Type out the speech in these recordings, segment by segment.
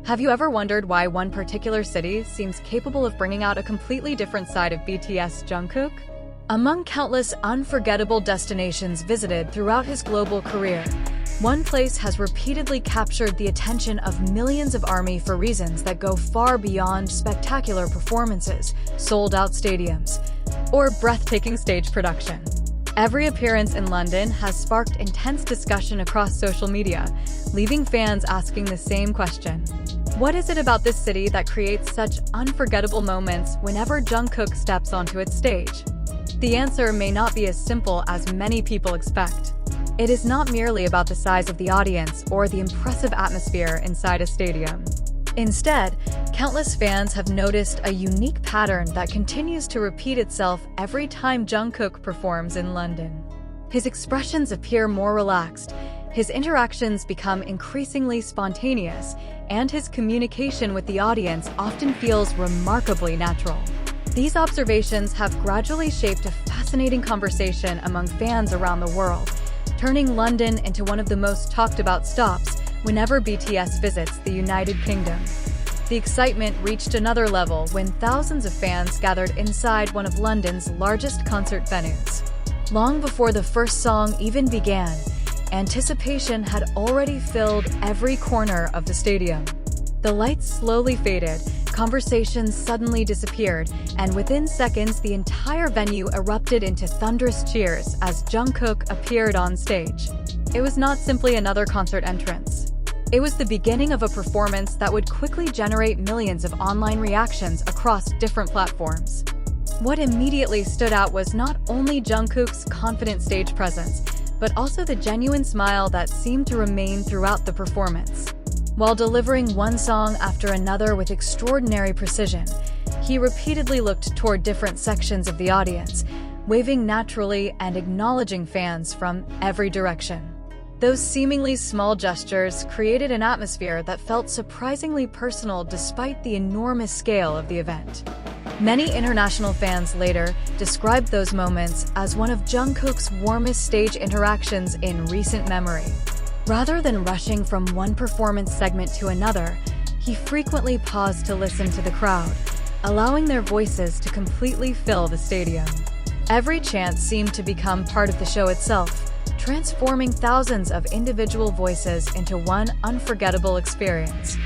Have you ever wondered why one particular city seems capable of bringing out a completely different side of BTS Jungkook? Among countless unforgettable destinations visited throughout his global career, one place has repeatedly captured the attention of millions of ARMY for reasons that go far beyond spectacular performances, sold-out stadiums, or breathtaking stage production. Every appearance in London has sparked intense discussion across social media, leaving fans asking the same question. What is it about this city that creates such unforgettable moments whenever Jungkook steps onto its stage? The answer may not be as simple as many people expect. It is not merely about the size of the audience or the impressive atmosphere inside a stadium. Instead, countless fans have noticed a unique pattern that continues to repeat itself every time Jungkook performs in London. His expressions appear more relaxed, his interactions become increasingly spontaneous, and his communication with the audience often feels remarkably natural. These observations have gradually shaped a fascinating conversation among fans around the world, turning London into one of the most talked about stops whenever BTS visits the United Kingdom. The excitement reached another level when thousands of fans gathered inside one of London's largest concert venues. Long before the first song even began, anticipation had already filled every corner of the stadium. The lights slowly faded, conversations suddenly disappeared, and within seconds the entire venue erupted into thunderous cheers as Jungkook appeared on stage. It was not simply another concert entrance. It was the beginning of a performance that would quickly generate millions of online reactions across different platforms. What immediately stood out was not only Jungkook's confident stage presence, but also the genuine smile that seemed to remain throughout the performance. While delivering one song after another with extraordinary precision, he repeatedly looked toward different sections of the audience, waving naturally and acknowledging fans from every direction. Those seemingly small gestures created an atmosphere that felt surprisingly personal despite the enormous scale of the event. Many international fans later described those moments as one of Jungkook's warmest stage interactions in recent memory. Rather than rushing from one performance segment to another, he frequently paused to listen to the crowd, allowing their voices to completely fill the stadium. Every chant seemed to become part of the show itself, transforming thousands of individual voices into one unforgettable experience.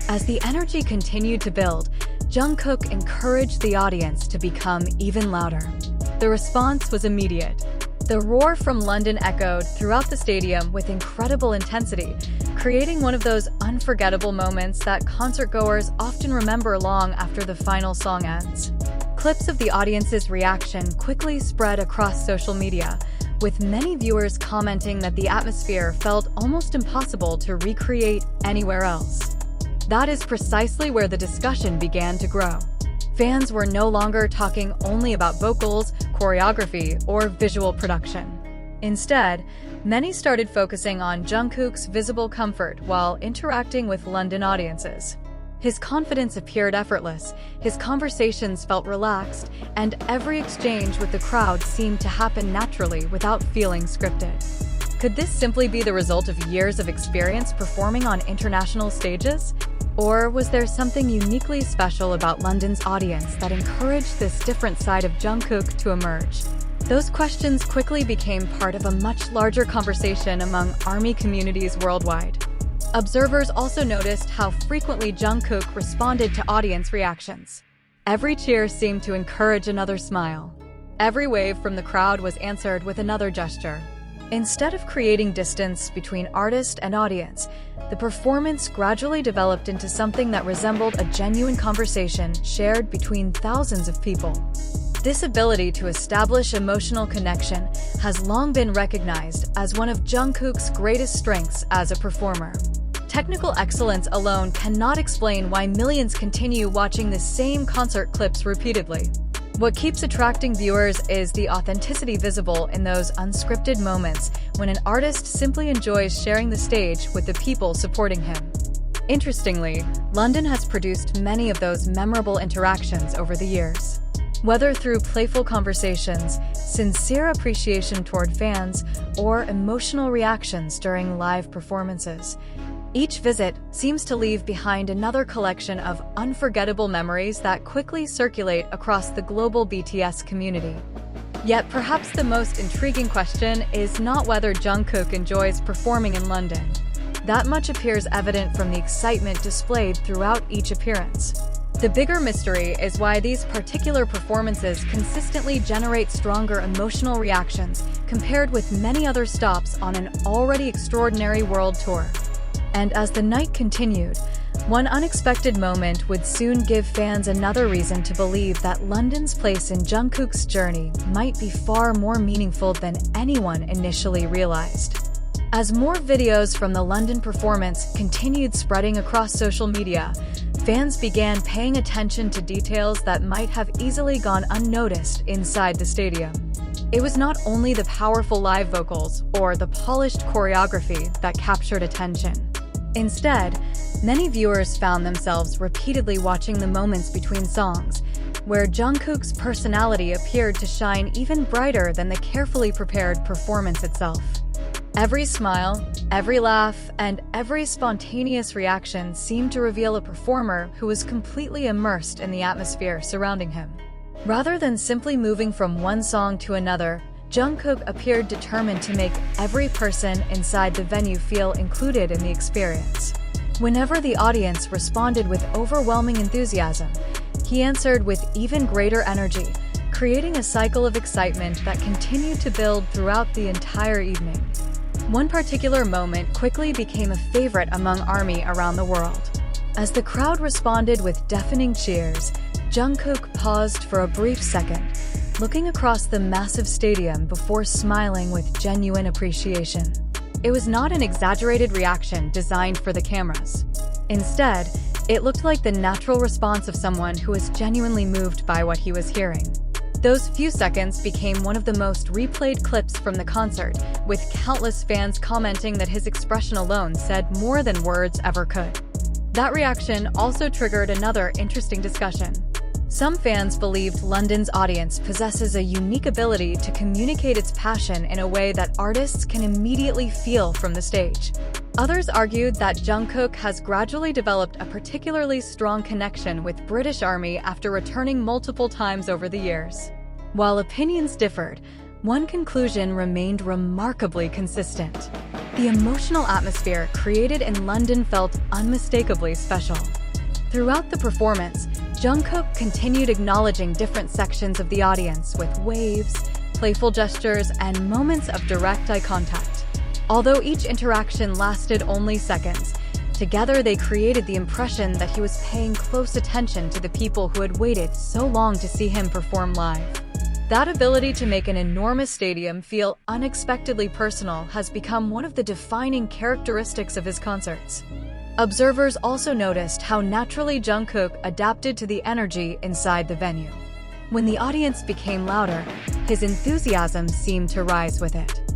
As the energy continued to build, Jungkook encouraged the audience to become even louder. The response was immediate. The roar from London echoed throughout the stadium with incredible intensity, creating one of those unforgettable moments that concertgoers often remember long after the final song ends. Clips of the audience's reaction quickly spread across social media, with many viewers commenting that the atmosphere felt almost impossible to recreate anywhere else. That is precisely where the discussion began to grow. Fans were no longer talking only about vocals, choreography, or visual production. Instead, many started focusing on Jungkook's visible comfort while interacting with London audiences. His confidence appeared effortless, his conversations felt relaxed, and every exchange with the crowd seemed to happen naturally without feeling scripted. Could this simply be the result of years of experience performing on international stages? Or was there something uniquely special about London's audience that encouraged this different side of Jungkook to emerge? Those questions quickly became part of a much larger conversation among ARMY communities worldwide. Observers also noticed how frequently Jungkook responded to audience reactions. Every cheer seemed to encourage another smile. Every wave from the crowd was answered with another gesture. Instead of creating distance between artist and audience, the performance gradually developed into something that resembled a genuine conversation shared between thousands of people. This ability to establish emotional connection has long been recognized as one of Jungkook's greatest strengths as a performer. Technical excellence alone cannot explain why millions continue watching the same concert clips repeatedly. What keeps attracting viewers is the authenticity visible in those unscripted moments when an artist simply enjoys sharing the stage with the people supporting him. Interestingly, London has produced many of those memorable interactions over the years. Whether through playful conversations, sincere appreciation toward fans, or emotional reactions during live performances, Each visit seems to leave behind another collection of unforgettable memories that quickly circulate across the global BTS community. Yet perhaps the most intriguing question is not whether Jungkook enjoys performing in London. That much appears evident from the excitement displayed throughout each appearance. The bigger mystery is why these particular performances consistently generate stronger emotional reactions compared with many other stops on an already extraordinary world tour. And as the night continued, one unexpected moment would soon give fans another reason to believe that London's place in Jungkook's journey might be far more meaningful than anyone initially realized. As more videos from the London performance continued spreading across social media, fans began paying attention to details that might have easily gone unnoticed inside the stadium. It was not only the powerful live vocals or the polished choreography that captured attention. Instead, many viewers found themselves repeatedly watching the moments between songs, where Jungkook's personality appeared to shine even brighter than the carefully prepared performance itself. Every smile, every laugh, and every spontaneous reaction seemed to reveal a performer who was completely immersed in the atmosphere surrounding him. Rather than simply moving from one song to another, Jungkook appeared determined to make every person inside the venue feel included in the experience. Whenever the audience responded with overwhelming enthusiasm, he answered with even greater energy, creating a cycle of excitement that continued to build throughout the entire evening. One particular moment quickly became a favorite among ARMY around the world. As the crowd responded with deafening cheers, Jungkook paused for a brief second, looking across the massive stadium before smiling with genuine appreciation. It was not an exaggerated reaction designed for the cameras. Instead, it looked like the natural response of someone who was genuinely moved by what he was hearing. Those few seconds became one of the most replayed clips from the concert, with countless fans commenting that his expression alone said more than words ever could. That reaction also triggered another interesting discussion. Some fans believed London's audience possesses a unique ability to communicate its passion in a way that artists can immediately feel from the stage. Others argued that Jungkook has gradually developed a particularly strong connection with British ARMY after returning multiple times over the years. While opinions differed, one conclusion remained remarkably consistent. The emotional atmosphere created in London felt unmistakably special. Throughout the performance, Jungkook continued acknowledging different sections of the audience with waves, playful gestures, and moments of direct eye contact. Although each interaction lasted only seconds, together they created the impression that he was paying close attention to the people who had waited so long to see him perform live. That ability to make an enormous stadium feel unexpectedly personal has become one of the defining characteristics of his concerts. Observers also noticed how naturally Jungkook adapted to the energy inside the venue. When the audience became louder, his enthusiasm seemed to rise with it.